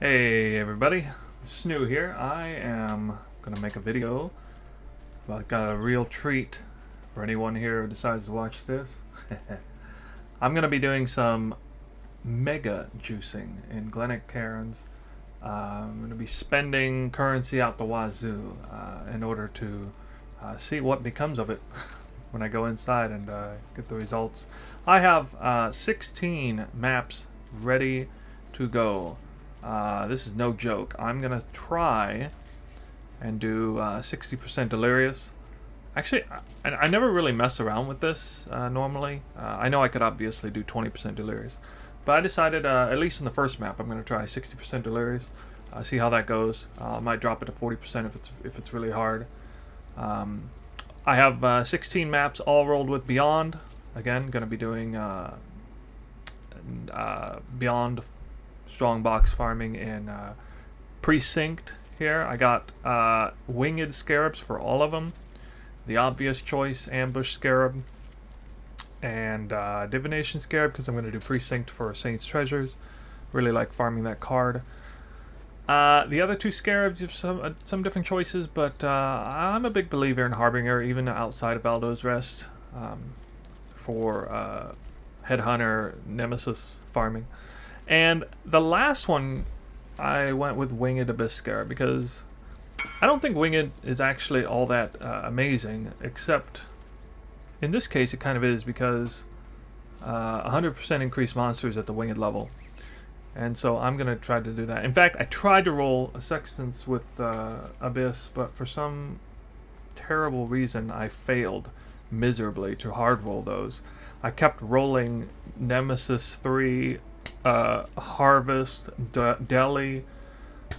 Hey everybody, Snoo here. I am gonna make a video. I've got a real treat for anyone here who decides to watch this. I'm gonna be doing some mega juicing in Glennach, Cairns. I'm gonna be spending currency out the wazoo in order to see what becomes of it when I go inside and get the results. I have 16 maps ready to go. This is no joke. I'm gonna try and do 60% Delirius. Actually, I never really mess around with this normally. I know I could obviously do 20% Delirius, but I decided, at least in the first map, I'm gonna try 60% Delirius. See how that goes. I might drop it to 40% if it's really hard. I have 16 maps all rolled with Beyond. Again, gonna be doing Beyond strong box farming in Precinct here. I got winged Scarabs for all of them. The obvious choice, ambush Scarab, and Divination Scarab, because I'm going to do Precinct for Saint's Treasures. Really like farming that card. The other two Scarabs have some different choices, but I'm a big believer in Harbinger, even outside of Aldo's Rest, for Headhunter, Nemesis farming. And the last one, I went with Winged Abyss Scarab because I don't think Winged is actually all that amazing, except in this case it kind of is because 100% increased monsters at the Winged level. And so I'm going to try to do that. In fact, I tried to roll a Sextants with Abyss, but for some terrible reason I failed miserably to hard roll those. I kept rolling Nemesis 3, Harvest, Deli,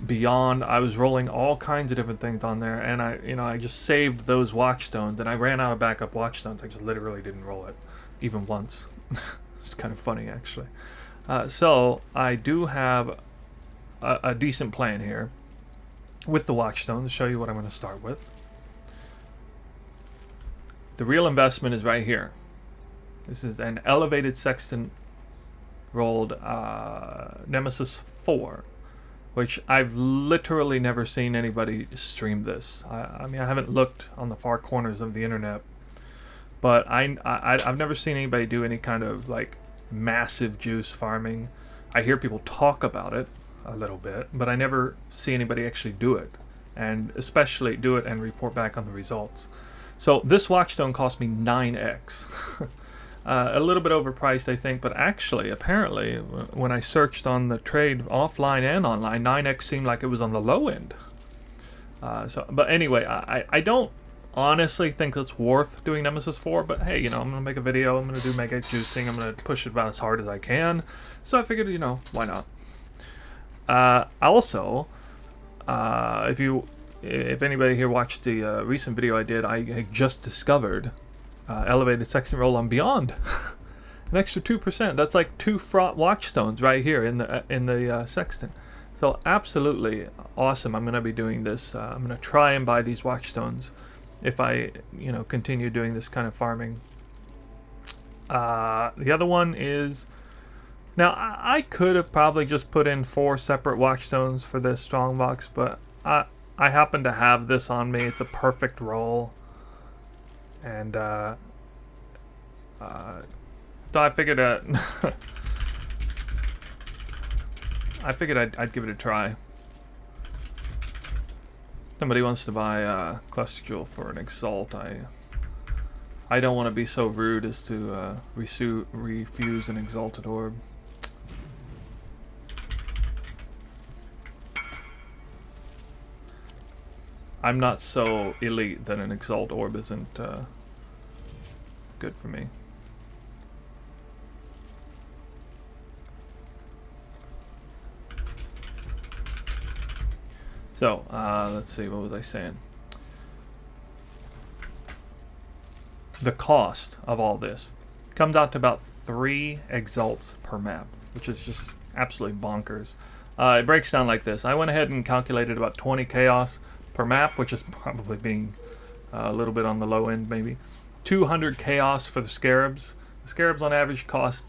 Beyond. I was rolling all kinds of different things on there, and I just saved those Watchstones, and I ran out of backup Watchstones. I just literally didn't roll it even once. It's kind of funny, actually. So I do have a decent plan here with the Watchstones to show you what I'm going to start with. The real investment is right here. This is an elevated Sextant rolled Nemesis 4, which I've literally never seen anybody stream this. I mean, I haven't looked on the far corners of the internet, but I've never seen anybody do any kind of like massive juice farming. I hear people talk about it a little bit, but I never see anybody actually do it, and especially do it and report back on the results. So this Watchstone cost me 9x. A little bit overpriced, I think, but actually, apparently, when I searched on the trade offline and online, 9x seemed like it was on the low end. But anyway, I don't honestly think it's worth doing Nemesis 4, but hey, I'm going to make a video, I'm going to do mega juicing, I'm going to push it about as hard as I can, so I figured, why not? Also, if anybody here watched the recent video I did, I just discovered elevated Sextant roll on Beyond. An extra 2%. That's like 2 fraught Watchstones right here in the Sextant. So absolutely awesome. I'm going to be doing this. I'm going to try and buy these Watchstones if I continue doing this kind of farming. The other one is, now I could have probably just put in 4 separate Watchstones for this strongbox, but I happen to have this on me. It's a perfect roll. And so I figured I'd give it a try. Somebody wants to buy Cluster for an Exalt. I don't want to be so rude as to refuse an Exalted Orb. I'm not so elite that an Exalt Orb isn't good for me. So, let's see, what was I saying? The cost of all this comes out to about 3 Exalts per map, which is just absolutely bonkers. It breaks down like this. I went ahead and calculated about 20 Chaos per map, which is probably being a little bit on the low end, maybe. 200 Chaos for the Scarabs. The Scarabs on average cost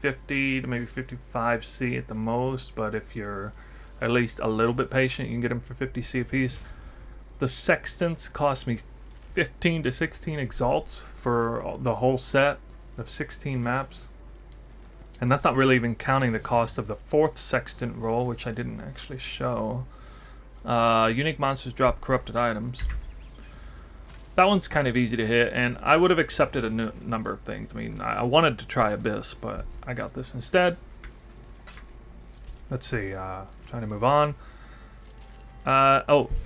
50 to maybe 55 C at the most, but if you're at least a little bit patient, you can get them for 50 C a piece. The Sextants cost me 15 to 16 exalts for the whole set of 16 maps. And that's not really even counting the cost of the 4th Sextant roll, which I didn't actually show. Unique monsters drop corrupted items. That one's kind of easy to hit, and I would have accepted a number of things. I mean, I wanted to try Abyss, but I got this instead. Let's see, trying to move on.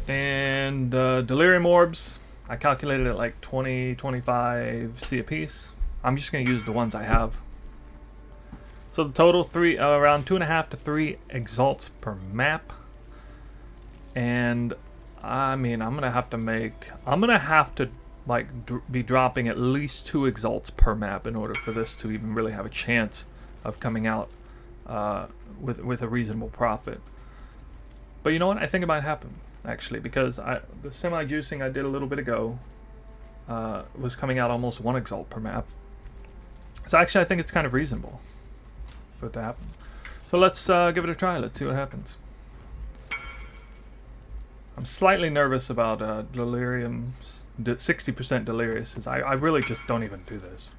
Delirium Orbs. I calculated it like 20, 25 C a piece. I'm just going to use the ones I have. So the total, around 2.5 to 3 exalts per map. And I mean, I'm gonna have to like be dropping at least 2 exalts per map in order for this to even really have a chance of coming out with a reasonable profit. But you know what? I think it might happen actually, because the semi-juicing I did a little bit ago was coming out almost 1 exalt per map. So actually, I think it's kind of reasonable for it to happen. So let's give it a try. Let's see what happens. I'm slightly nervous about Delirium's 60% Delirious, as I really just don't even do this.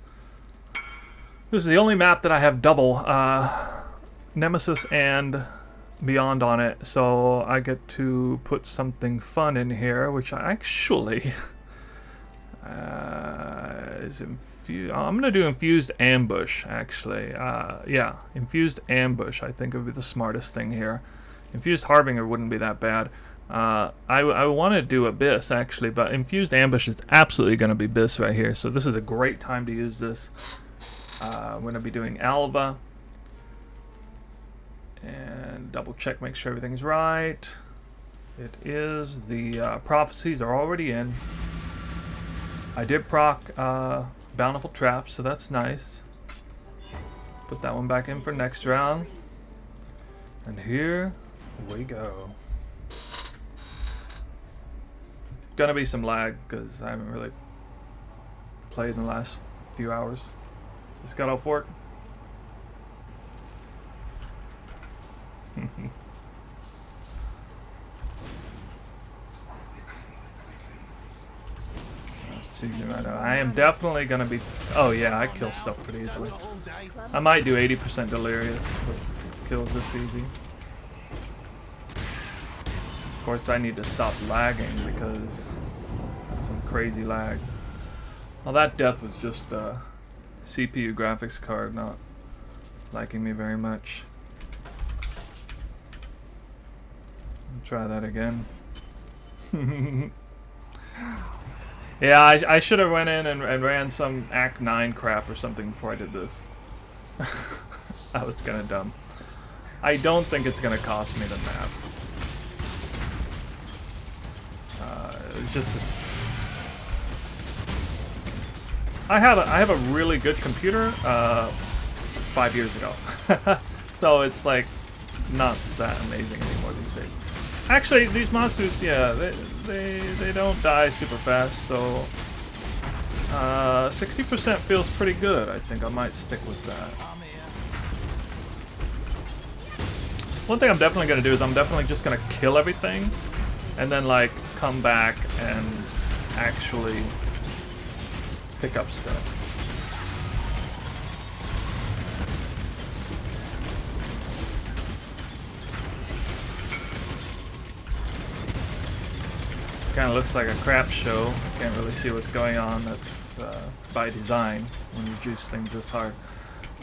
This is the only map that I have double Nemesis and Beyond on it, so I get to put something fun in here, which I actually is infused. I'm gonna do Infused Ambush actually. Yeah, Infused Ambush I think would be the smartest thing here. Infused Harbinger wouldn't be that bad. I want to do Abyss actually, but Infused Ambush is absolutely going to be Abyss right here, so this is a great time to use this. I'm going to be doing Alva and double check, make sure everything's right. It is. The prophecies are already in. I did proc Bountiful Traps, so that's nice. Put that one back in for next round, and here we go. Gonna be some lag because I haven't really played in the last few hours. Just got off work. Let's see. I am definitely gonna be. Oh yeah, I kill stuff pretty easily. I might do 80% Delirious with kills this easy. Of course, I need to stop lagging because that's some crazy lag. Well, that death was just a CPU graphics card not liking me very much. Try that again. Yeah, I should have went in and ran some Act 9 crap or something before I did this. That was kind of dumb. I don't think it's going to cost me the map. It's just this. I have a really good computer 5 years ago, so it's like not that amazing anymore these days. Actually, these monsters, yeah, they don't die super fast, so 60% feels pretty good. I think I might stick with that. One thing I'm definitely gonna do is I'm definitely just gonna kill everything, and then like come back and actually pick up stuff. Kind of looks like a crap show. Can't really see what's going on. That's by design when you juice things this hard.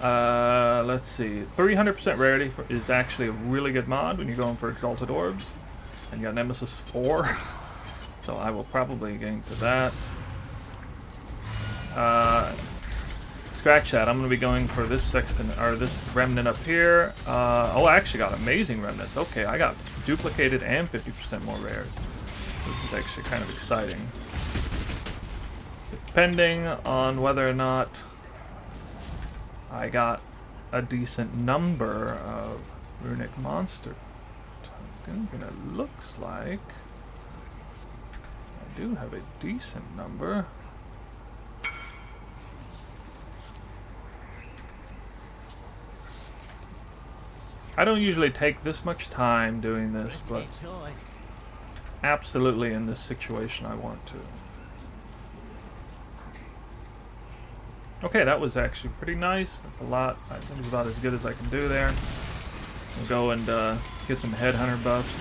Let's see. 300% rarity is actually a really good mod when you're going for Exalted Orbs. And you got Nemesis 4. So I will probably gain to that. Scratch that. I'm going to be going for this Sextant, or this Remnant up here. Oh, I actually got amazing Remnants. Okay, I got duplicated and 50% more rares. This is actually kind of exciting. Depending on whether or not I got a decent number of runic monster tokens, and it looks like I do have a decent number. I don't usually take this much time doing this, but absolutely in this situation I want to. Okay, that was actually pretty nice. That's a lot. I think it's about as good as I can do there. We'll go and get some headhunter buffs.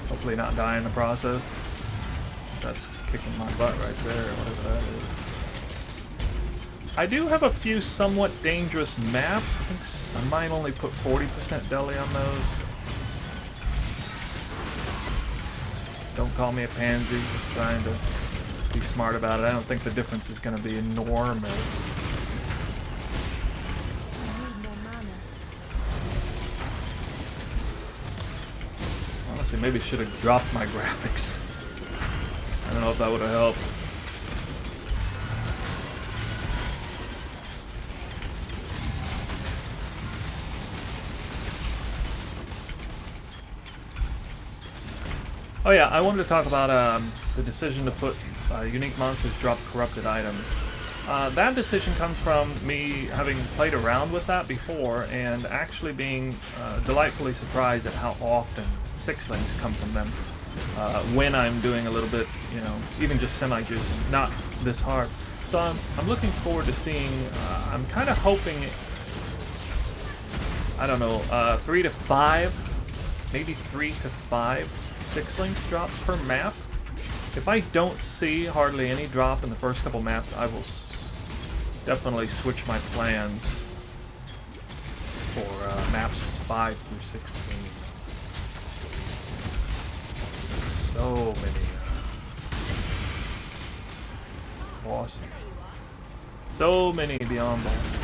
Hopefully not die in the process. That's kicking my butt right there, or whatever that is. I do have a few somewhat dangerous maps. I think I might only put 40% deli on those. Don't call me a pansy, just trying to be smart about it. I don't think the difference is going to be enormous. Honestly, maybe I should have dropped my graphics. I don't know if that would have helped. Oh yeah, I wanted to talk about the decision to put unique monsters drop corrupted items. That decision comes from me having played around with that before and actually being delightfully surprised at how often sixlings come from them when I'm doing a little bit, you know, even just semi-juicing, not this hard. So I'm looking forward to seeing, I'm kind of hoping, I don't know, 3 to 5, maybe 3 to 5 sixlings drop per map. If I don't see hardly any drop in the first couple maps, I will definitely switch my plans for maps 5 through 16. So many bosses. So many beyond bosses.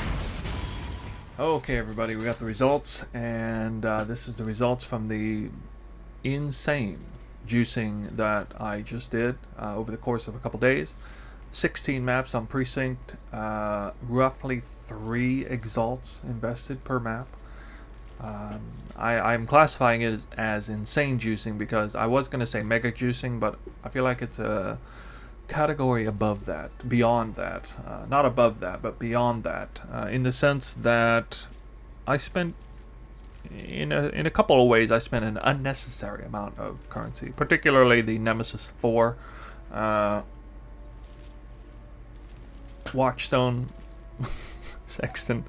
Okay, everybody, we got the results, and this is the results from the insane juicing that I just did over the course of a couple days. 16 maps on Precinct, roughly 3 exalts invested per map. I'm classifying it as insane juicing because I was going to say mega juicing, but I feel like it's a category above that, beyond that. Not above that, but beyond that, in the sense that I spent in a couple of ways, I spent an unnecessary amount of currency, particularly the Nemesis 4 Watchstone Sextant.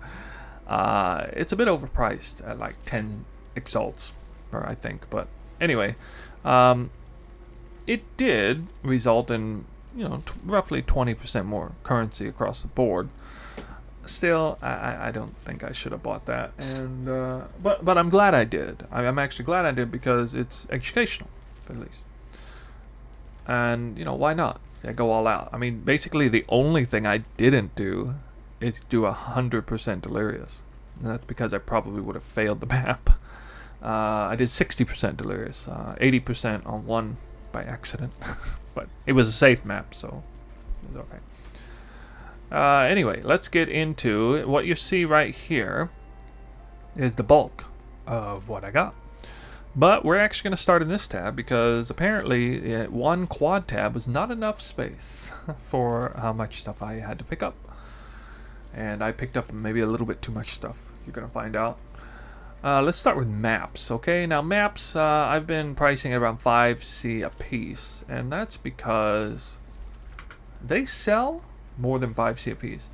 It's a bit overpriced at like 10 exalts, or I think. But anyway, it did result in, you know, roughly 20% more currency across the board. Still, I don't think I should have bought that, and but I'm glad I did. I'm actually glad I did because it's educational, at least. And you know, why not? I go all out. I mean, basically the only thing I didn't do is do 100% Delirius, and that's because I probably would have failed the map. I did 60% Delirius, 80% on one by accident, but it was a safe map, so it was okay. Anyway, let's get into it. What you see right here is the bulk of what I got. But we're actually going to start in this tab because apparently one quad tab was not enough space for how much stuff I had to pick up. And I picked up maybe a little bit too much stuff. You're going to find out. Let's start with maps, okay? Now maps, I've been pricing at around 5C a piece. And that's because they sell more than 5C a piece.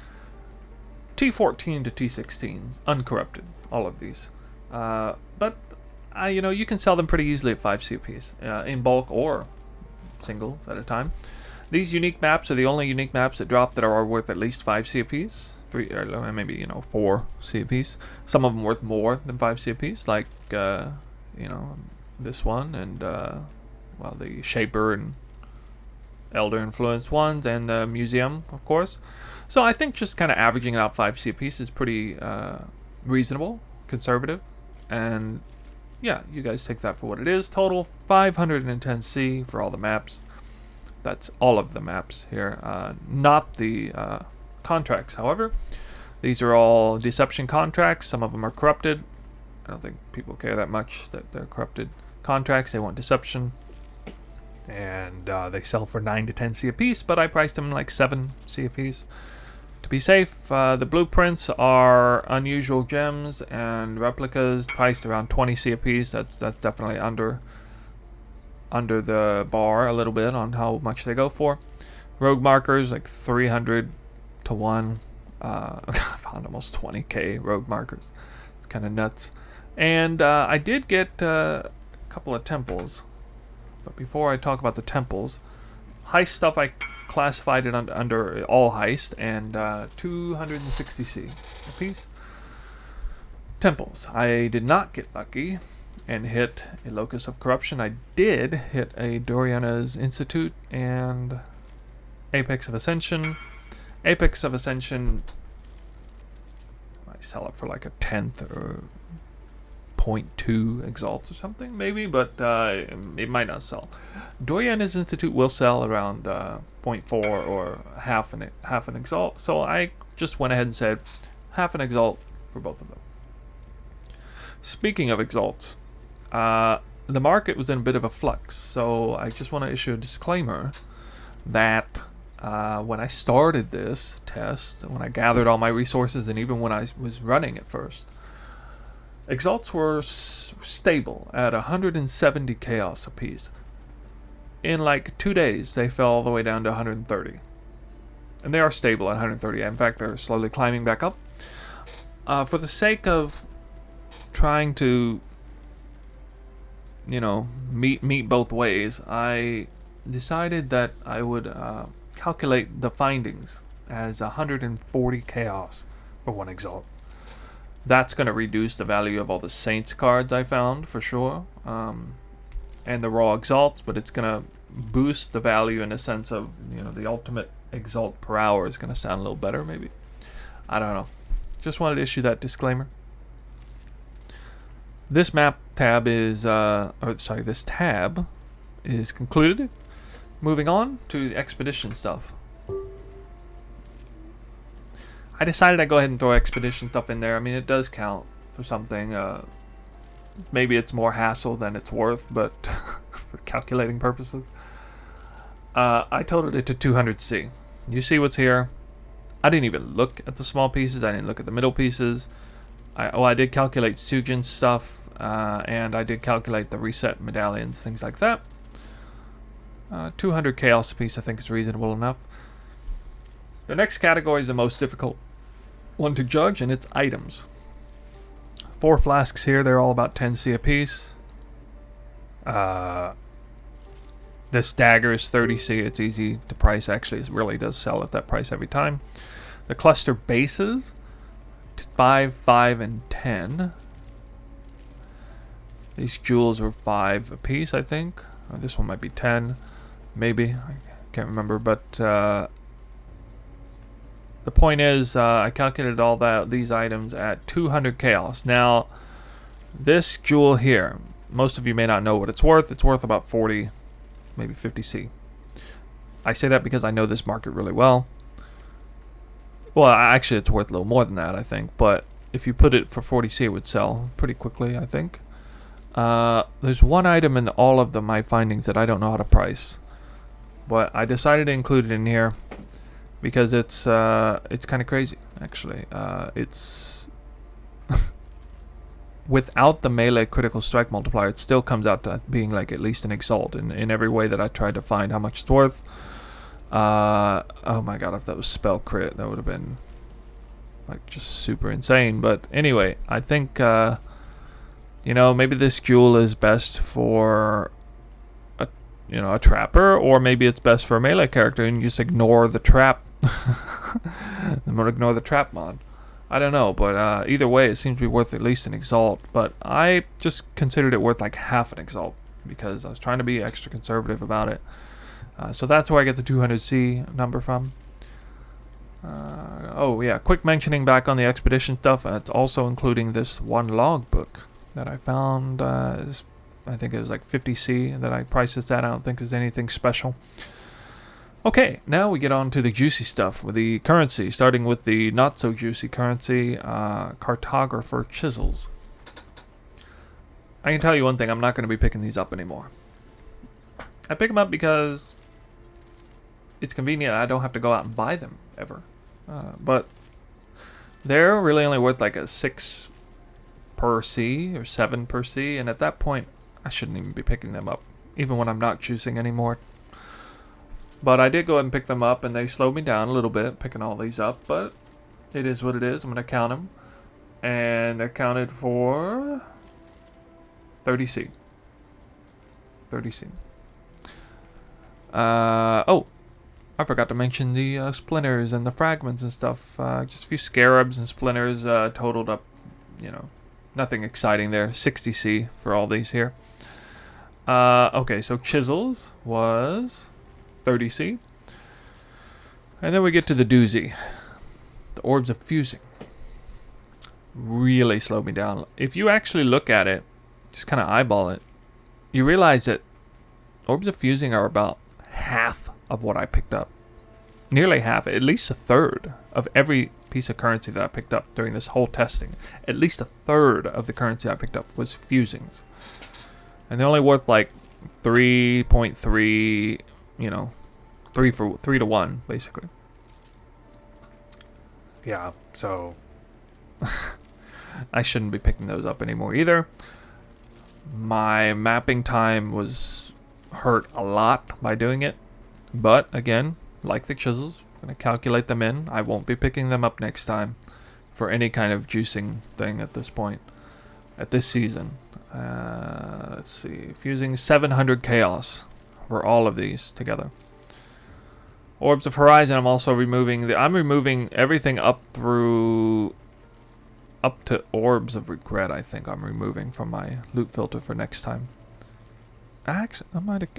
T14 to T16s, uncorrupted, all of these. But you know, you can sell them pretty easily at 5C a piece, in bulk or singles at a time. These unique maps are the only unique maps that drop that are worth at least 5C a piece. 3 or maybe, you know, 4C a piece. Some of them worth more than 5C a piece, like you know, this one and well, the Shaper and Elder Influence ones, and the Museum, of course. So I think just kind of averaging out 5C a piece is pretty reasonable, conservative, and yeah, you guys take that for what it is. Total 510C for all the maps. That's all of the maps here, not the contracts. However, these are all deception contracts. Some of them are corrupted. I don't think people care that much that they're corrupted contracts. They want deception. And they sell for 9 to 10C a piece, but I priced them like 7C a piece. To be safe, the blueprints are unusual gems and replicas priced around 20C a piece. That's definitely under the bar a little bit on how much they go for. Rogue markers like 300 to 1. I found almost 20k rogue markers. It's kind of nuts. And I did get a couple of temples. But before I talk about the temples, heist stuff I classified it under all heist, and 260C a piece. Temples. I did not get lucky and hit a Locus of Corruption. I did hit a Doriana's Institute and Apex of Ascension. Apex of Ascension, I sell it for like a 10th or 0.2 exalts or something maybe, but it might not sell. Doriana's Institute will sell around 0.4 or half an exalt, so I just went ahead and said half an exalt for both of them. Speaking of exalts, the market was in a bit of a flux, so I just want to issue a disclaimer that when I started this test, when I gathered all my resources, and even when I was running it first, exalts were stable at 170 chaos apiece. In like 2 days, they fell all the way down to 130. And they are stable at 130. In fact, they're slowly climbing back up. For the sake of trying to, meet both ways, I decided that I would calculate the findings as 140 chaos for one exalt. That's going to reduce the value of all the Saints cards I found, for sure, and the raw exalts, but it's going to boost the value in a sense of, the ultimate exalt per hour is going to sound a little better, maybe. I don't know. Just wanted to issue that disclaimer. This map tab is, this tab is concluded. Moving on to the expedition stuff. I decided I'd go ahead and throw expedition stuff in there. I mean, it does count for something. Maybe it's more hassle than it's worth, but for calculating purposes. I totaled it to 200C. You see what's here? I didn't even look at the small pieces. I didn't look at the middle pieces. I did calculate Sujin's stuff, and I did calculate the reset medallions, things like that. 200 chaos a piece I think is reasonable enough. The next category is the most difficult one to judge, and it's items. 4 flasks here, they're all about 10C a piece. This dagger is 30C, it's easy to price, actually. It really does sell at that price every time. The cluster bases, 5, 5, and 10. These jewels are 5 a piece, I think. This one might be 10, maybe. I can't remember, but the point is, I calculated all these items at 200 chaos. Now, this jewel here, most of you may not know what it's worth. It's worth about 40, maybe 50C. I say that because I know this market really well. Well, actually, it's worth a little more than that, I think. But if you put it for 40C, it would sell pretty quickly, I think. There's one item in all of my findings that I don't know how to price. But I decided to include it in here because it's kind of crazy, actually. It's without the melee critical strike multiplier, it still comes out to being like at least an exalt in every way that I tried to find how much it's worth. Oh my god, if that was spell crit, that would have been like just super insane. But anyway, I think maybe this jewel is best for a trapper, or maybe it's best for a melee character and you just ignore the trap. Ignore the trap mod. I don't know, but either way, it seems to be worth at least an exalt. But I just considered it worth like half an exalt because I was trying to be extra conservative about it. So that's where I get the 200C number from. Oh yeah, quick mentioning back on the expedition stuff. It's also including this one logbook that I found. I think it was like 50C that I priced this at. I don't think there's anything special. Okay, now we get on to the juicy stuff with the currency, starting with the not so juicy currency, Cartographer Chisels. I can tell you one thing, I'm not going to be picking these up anymore. I pick them up because it's convenient. I don't have to go out and buy them ever. But they're really only worth like a 6 per C or 7 per C, and at that point I shouldn't even be picking them up, even when I'm not juicing anymore. But I did go ahead and pick them up, and they slowed me down a little bit picking all these up, but it is what it is. I'm going to count them, and they're counted for 30C. 30C. Oh, I forgot to mention the splinters and the fragments and stuff. Just a few scarabs and splinters totaled up, you know, nothing exciting there. 60C for all these here. Okay, so chisels was 30C. And then we get to the doozy. The Orbs of Fusing. Really slowed me down. If you actually look at it, just kind of eyeball it, you realize that Orbs of Fusing are about half of what I picked up. Nearly half, at least a third of every piece of currency that I picked up during this whole testing. At least a third of the currency I picked up was fusings. And they're only worth like 3.3, you know, 3 to 1, basically. Yeah, so I shouldn't be picking those up anymore either. My mapping time was hurt a lot by doing it. But again, like the chisels, I'm going to calculate them in. I won't be picking them up next time for any kind of juicing thing at this point, at this season. Let's see, fusing 700 chaos for all of these together. Orbs of Horizon, I'm also removing. I'm removing everything up to Orbs of Regret. I think I'm removing from my loot filter for next time. Actually,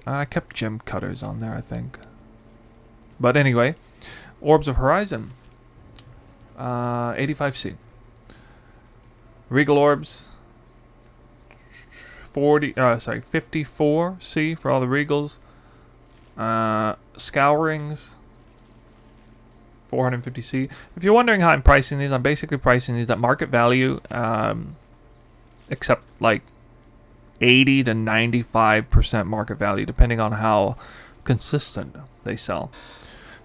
I kept gem cutters on there, I think. But anyway, Orbs of Horizon, 85C. Regal Orbs, 54C for all the Regals. Scourings, 450C. If you're wondering how I'm pricing these, I'm basically pricing these at market value, except like 80 to 95% market value, depending on how consistent they sell.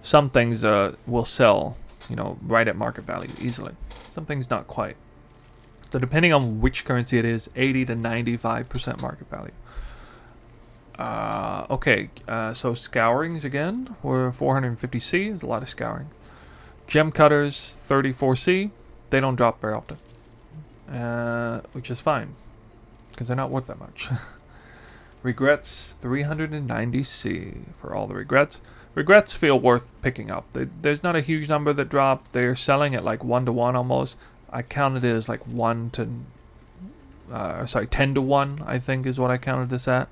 Some things will sell, you know, right at market value easily. Some things not quite. So depending on which currency it is, 80 to 95% market value. Okay, so scourings again were 450C. There's a lot of scouring. Gem cutters, 34C. They don't drop very often, which is fine because they're not worth that much. Regrets, 390C for all the regrets. Regrets feel worth picking up. There's not a huge number that drop. They're selling at like 1 to 1 almost. I counted it as like 10 to 1, I think is what I counted this at.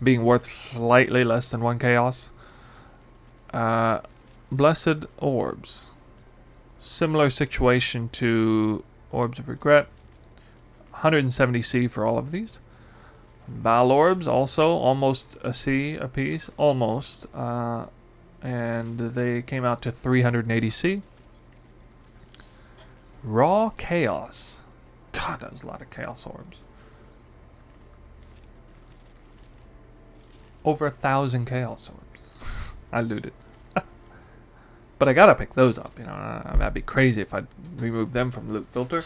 Being worth slightly less than 1 chaos. Blessed Orbs. Similar situation to Orbs of Regret. 170C for all of these. Val Orbs also almost a C a piece. Almost. And they came out to 380C. Raw Chaos. God, that was a lot of Chaos Orbs. Over 1,000 Chaos Orbs. I looted. But I gotta pick those up, you know. That'd be crazy if I removed them from the loot filter.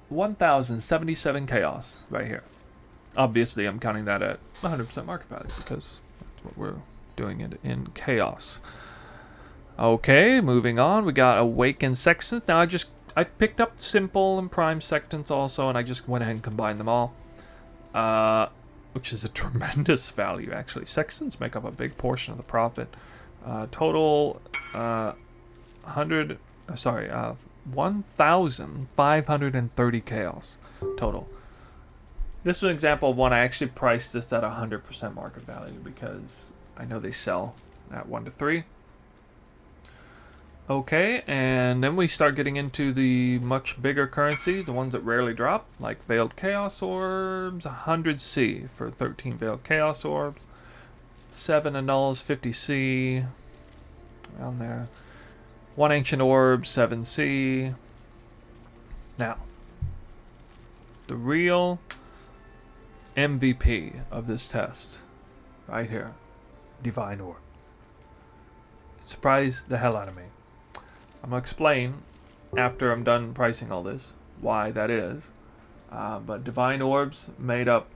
1,077 Chaos right here. Obviously, I'm counting that at 100% market value because that's what we're doing it in Chaos. Okay, moving on. We got Awakened Sextants. Now, I picked up Simple and Prime Sextants also, and I just went ahead and combined them all. Which is a tremendous value, actually. Sextants make up a big portion of the profit. Total 1,530 chaos total. This was an example of one I actually priced this at 100% market value because I know they sell at 1 to 3. Okay, and then we start getting into the much bigger currency, the ones that rarely drop, like Veiled Chaos Orbs, 100C for 13 Veiled Chaos Orbs, 7 Annuls, 50C, around there, 1 Ancient Orb, 7C. Now, the real MVP of this test, right here, Divine Orbs. It surprised the hell out of me. I'm going to explain after I'm done pricing all this why that is. But Divine Orbs made up,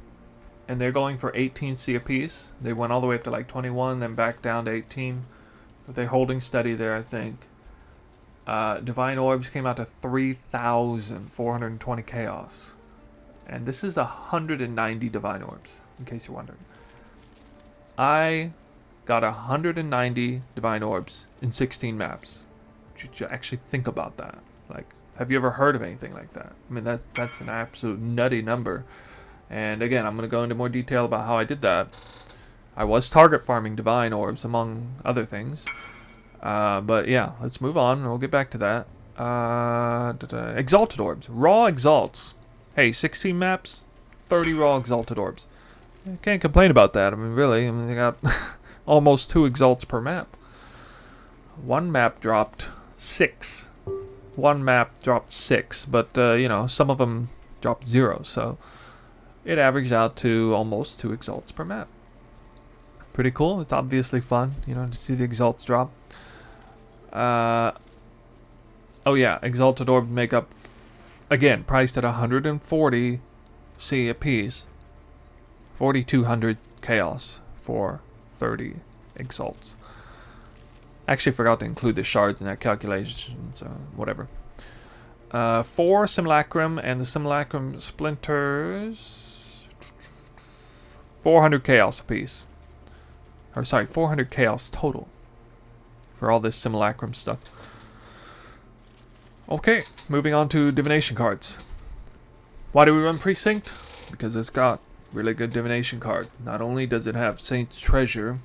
and they're going for 18C a piece. They went all the way up to like 21, then back down to 18. But they're holding steady there, I think. Divine Orbs came out to 3,420 Chaos. And this is 190 Divine Orbs, in case you're wondering. I got 190 Divine Orbs in 16 maps. Should you actually think about that? Like, have you ever heard of anything like that? I mean, that's an absolute nutty number. And again, I'm going to go into more detail about how I did that. I was target farming Divine Orbs, among other things. But yeah, let's move on. We'll get back to that. Exalted Orbs. Raw Exalts. Hey, 16 maps, 30 raw Exalted Orbs. I can't complain about that. I mean, really. I mean, they got almost 2 Exalts per map. One map dropped 6. One map dropped 6. But, you know, some of them dropped 0. So it averaged out to almost 2 Exalts per map. Pretty cool. It's obviously fun, you know, to see the Exalts drop. Oh yeah, Exalted Orbs make up, again, priced at 140 C a piece. 4,200 Chaos for 30 Exalts. Actually forgot to include the shards in that calculation, so whatever. 4 Simulacrum, and the Simulacrum Splinters, 400 Chaos a piece. Or sorry, 400 Chaos total for all this Simulacrum stuff. Okay, moving on to Divination Cards. Why do we run Precinct? Because it's got really good Divination card. Not only does it have Saint's Treasure,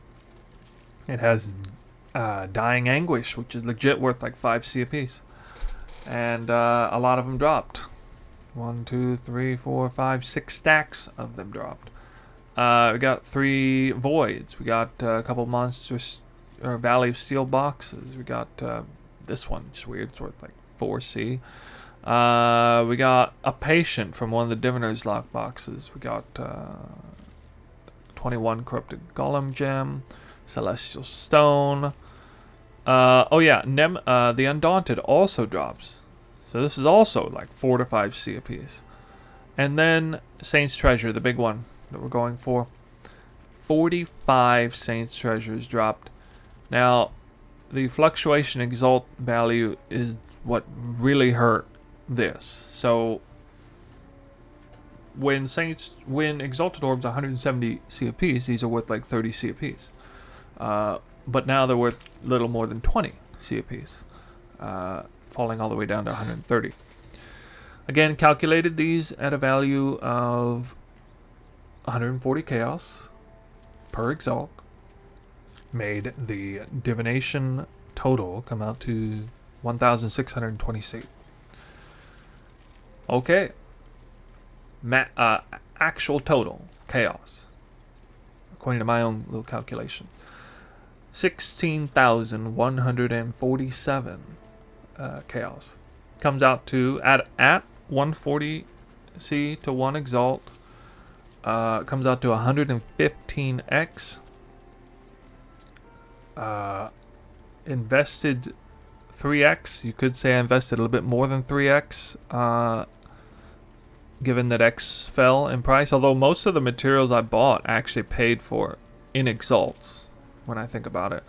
it has Dying Anguish, which is legit worth like 5C a piece. And a lot of them dropped. 1, 2, 3, 4, 5, 6 stacks of them dropped. We got 3 Voids. We got a couple Monsters or Valley of Steel boxes. We got this one, it's weird. It's worth like 4C. We got a Patient from one of the Diviner's Lock boxes. We got 21 Corrupted Golem Gem, Celestial Stone. Oh yeah, the Undaunted also drops. So this is also like 4 to 5C a piece. And then Saint's Treasure, the big one that we're going for. 45 Saint's Treasures dropped. Now, the fluctuation exalt value is what really hurt this. So when Exalted Orbs 170 C a piece, these are worth like 30 C a piece. But now they're worth a little more than 20 C a piece, falling all the way down to 130. Again, calculated these at a value of 140 Chaos per Exalt. Made the Divination total come out to 1,620 C. Okay. Actual total Chaos, according to my own little calculation, 16,147 Chaos. Comes out to at 140 C to 1 Exalt. Comes out to 115x. Invested 3x. You could say I invested a little bit more than 3x, given that X fell in price. Although most of the materials I bought actually paid for in Exalts, when I think about it.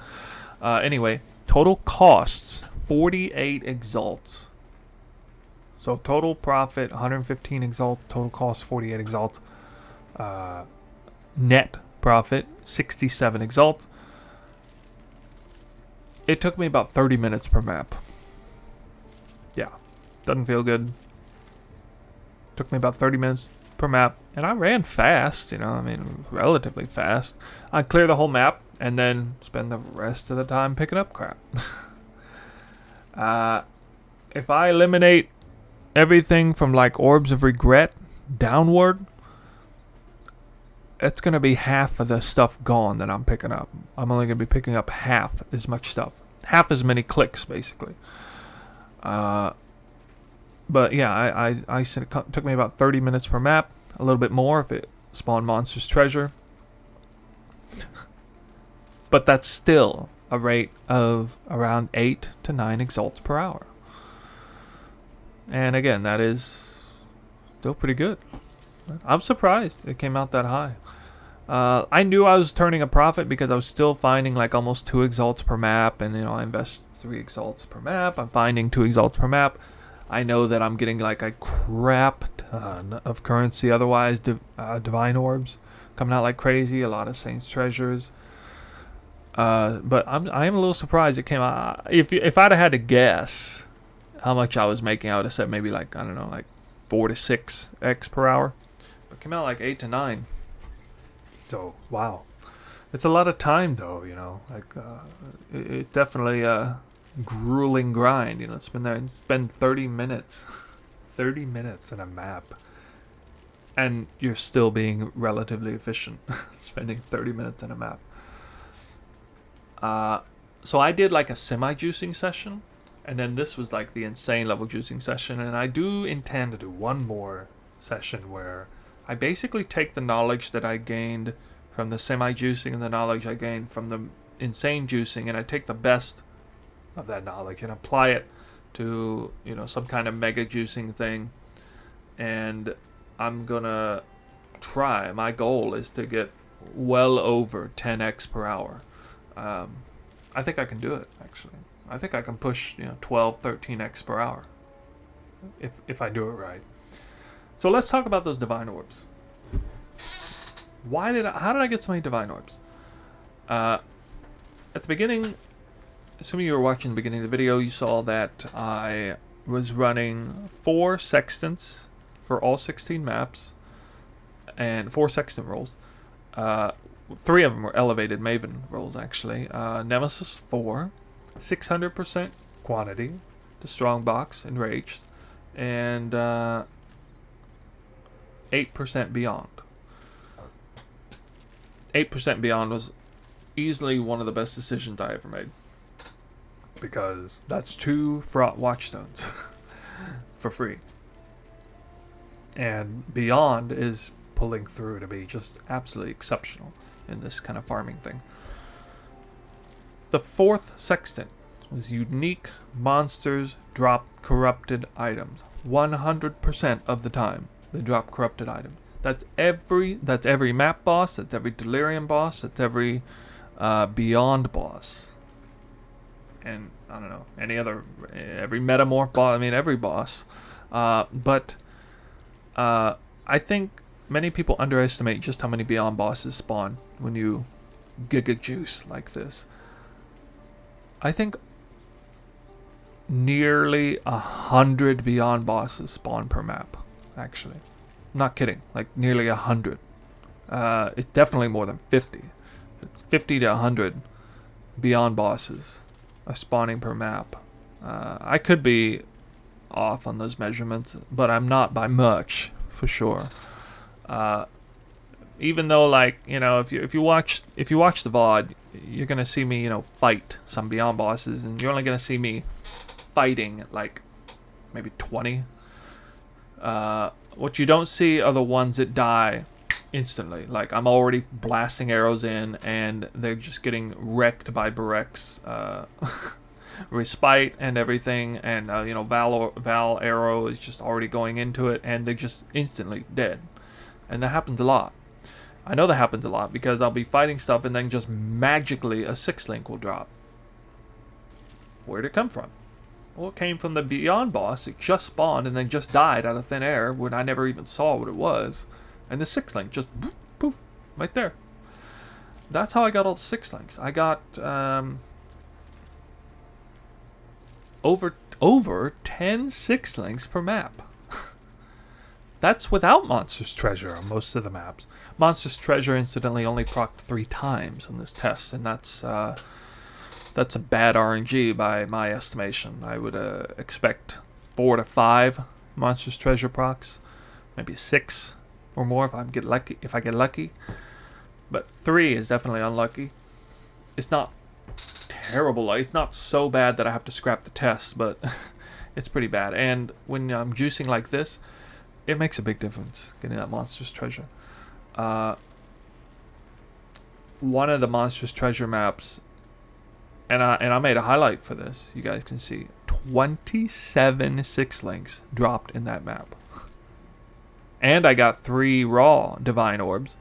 Anyway, total costs 48 Exalts. So total profit 115 Exalts. Total cost 48 Exalts. Net profit 67 Exalts. It took me about 30 minutes per map. Yeah, doesn't feel good. Took me about 30 minutes per map, and I ran fast, you know, I mean, relatively fast. I'd clear the whole map, and then spend the rest of the time picking up crap. If I eliminate everything from like Orbs of Regret downward, it's going to be half of the stuff gone that I'm picking up. I'm only going to be picking up half as much stuff. Half as many clicks, basically. But yeah, I said it took me about 30 minutes per map. A little bit more if it spawned Monster's Treasure. But that's still a rate of around 8 to 9 exalts per hour. And again, that is still pretty good. I'm surprised it came out that high. I knew I was turning a profit because I was still finding like almost 2 exalts per map, and I invest 3 exalts per map. I'm finding 2 exalts per map. I know that I'm getting like a crap ton of currency otherwise. Divine Orbs coming out like crazy. A lot of Saints treasures. But I am a little surprised it came out. If I'd have had to guess how much I was making, I would have said maybe like, I don't know, like 4 to 6 X per hour. But it came out like 8 to 9. So, wow. It's a lot of time, though, Like, it definitely a grueling grind, It's been there. It's been 30 minutes. 30 minutes in a map. And you're still being relatively efficient. Spending 30 minutes in a map. So I did like a semi-juicing session. And then this was like the insane level juicing session. And I do intend to do one more session where I basically take the knowledge that I gained from the semi-juicing and the knowledge I gained from the insane juicing, and I take the best of that knowledge and apply it to, some kind of mega juicing thing. And I'm gonna try. My goal is to get well over 10x per hour. I think I can do it, actually. I think I can push, 12, 13x per hour if I do it right. So let's talk about those divine orbs. How did I get so many divine orbs? At the beginning, assuming you were watching the beginning of the video, you saw that I was running 4 Sextants for all 16 maps, and 4 Sextant rolls. 3 of them were elevated Maven rolls, actually. Nemesis 4, 600% quantity to Strongbox Enraged, and 8% Beyond. 8% Beyond was easily one of the best decisions I ever made, because that's 2 Fraught Watchstones for free. And Beyond is pulling through to be just absolutely exceptional in this kind of farming thing. The 4th Sextant was unique monsters drop corrupted items. 100% of the time they drop corrupted items. That's every map boss, that's every Delirium boss, that's every Beyond boss. And I don't know, every Metamorph boss, every boss. But I think many people underestimate just how many Beyond bosses spawn when you giga juice like this. I think nearly 100 Beyond bosses spawn per map, actually. I'm not kidding, like nearly 100. It's definitely more than 50. It's 50 to 100 Beyond bosses are spawning per map. I could be off on those measurements, but I'm not by much, for sure. Even though, like, if you watch the VOD, you're gonna see me, fight some Beyond bosses, and you're only gonna see me fighting like maybe 20. What you don't see are the ones that die instantly. Like, I'm already blasting arrows in, and they're just getting wrecked by Barek's respite and everything, and Val arrow is just already going into it, and they're just instantly dead. And that happens a lot. I know that happens a lot because I'll be fighting stuff, and then just magically a 6-link will drop. Where'd it come from? Well, it came from the Beyond boss. It just spawned and then just died out of thin air when I never even saw what it was. And the 6-link just poof, right there. That's how I got all the 6-links. I got over 10 6-links per map. That's without Monster's Treasure on most of the maps. Monster's Treasure, incidentally, only procced 3 times in this test, and that's a bad RNG by my estimation. I would expect 4 to 5 Monster's Treasure procs, maybe 6 or more if I get lucky. But 3 is definitely unlucky. It's not terrible. It's not so bad that I have to scrap the test, but it's pretty bad. And when I'm juicing like this, it makes a big difference getting that Monster's Treasure. One of the Monster's Treasure maps And I made a highlight for this. You guys can see 27 6-links dropped in that map. And I got 3 raw Divine Orbs.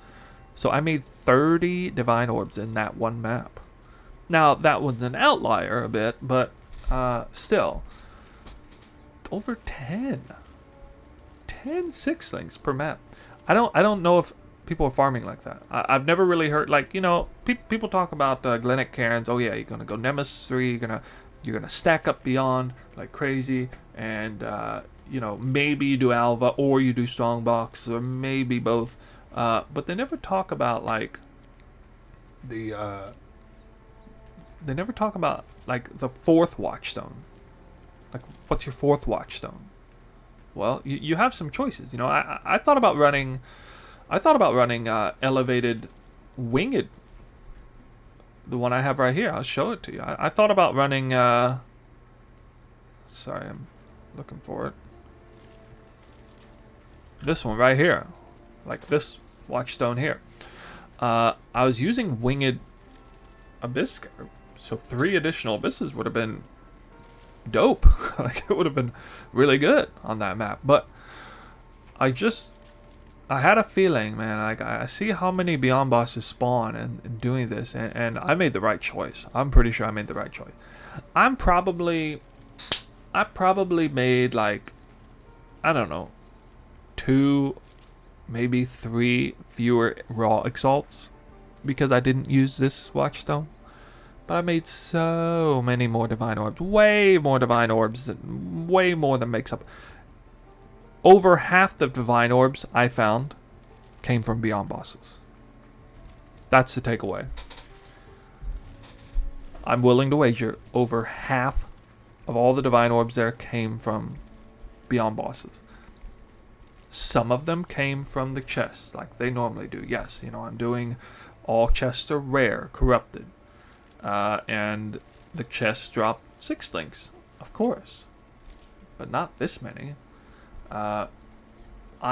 So I made 30 Divine Orbs in that one map. Now, that was an outlier a bit, but still. Over 10 6-links per map. I don't know if people are farming like that. I've never really heard, like, you know, people talk about Glennach Cairns. Oh yeah, you're gonna go Nemesis 3. You're gonna stack up beyond like crazy, and you know, maybe you do Alva or you do Strongbox or maybe both. But they never talk about like the they never talk about like the 4th Watchstone. Like, what's your 4th Watchstone? Well, you have some choices. You know, I thought about running. Elevated Winged. The one I have right here. I'll show it to you. I thought about running. Sorry, I'm looking for it. This one right here, like this Watchstone here. I was using Winged Abyss Scarab, so 3 additional abysses would have been dope. Like, it would have been really good on that map. But I had a feeling, man. Like, I see how many Beyond bosses spawn in doing this, and I made the right choice. I'm pretty sure I made the right choice. I probably made, like, I don't know, 2, maybe 3 fewer raw Exalts because I didn't use this Watchstone. But I made so many more Divine Orbs. Way more Divine Orbs. Way more than makes up. Over half the Divine Orbs I found came from Beyond bosses. That's the takeaway. I'm willing to wager over half of all the Divine Orbs there came from Beyond bosses. Some of them came from the chests, like they normally do. Yes, you know, I'm doing all chests are rare, corrupted. And the chests drop 6-links, of course. But not this many. I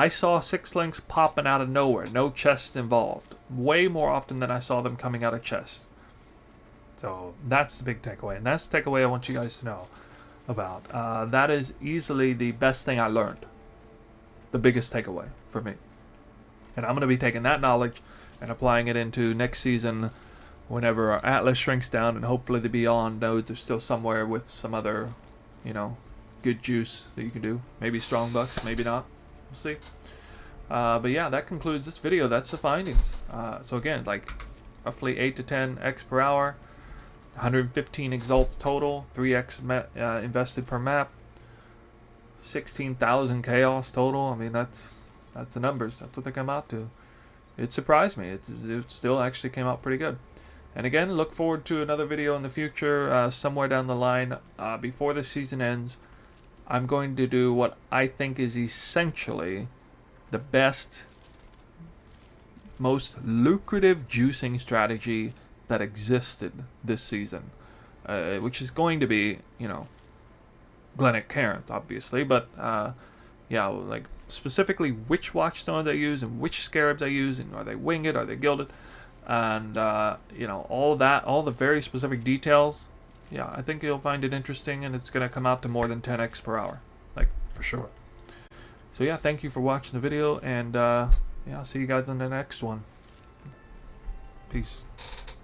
saw 6-links popping out of nowhere, no chests involved, way more often than I saw them coming out of chests. So that's the big takeaway, and that's the takeaway I want you guys to know about. That is easily the best thing I learned, the biggest takeaway for me. And I'm going to be taking that knowledge and applying it into next season whenever our Atlas shrinks down, and hopefully the Beyond nodes are still somewhere with some other, you know, good juice that you can do. Maybe Strongbox, maybe not. We'll see. But yeah, that concludes this video. That's the findings. So again, like roughly 8 to 10 X per hour, 115 Exalts total, 3X invested per map, 16,000 Chaos total. I mean, that's the numbers. That's what they come out to. It surprised me. It still actually came out pretty good. And again, look forward to another video in the future, somewhere down the line. Before the season ends, I'm going to do what I think is essentially the best, most lucrative juicing strategy that existed this season, which is going to be, you know, Glennach Cairns, obviously, but yeah, like specifically which Watchstones I use and which Scarabs I use, and are they winged, are they gilded, and you know, all that, all the very specific details. Yeah, I think you'll find it interesting, and it's going to come out to more than 10x per hour, like, for sure. So yeah, thank you for watching the video, and yeah, I'll see you guys on the next one. Peace.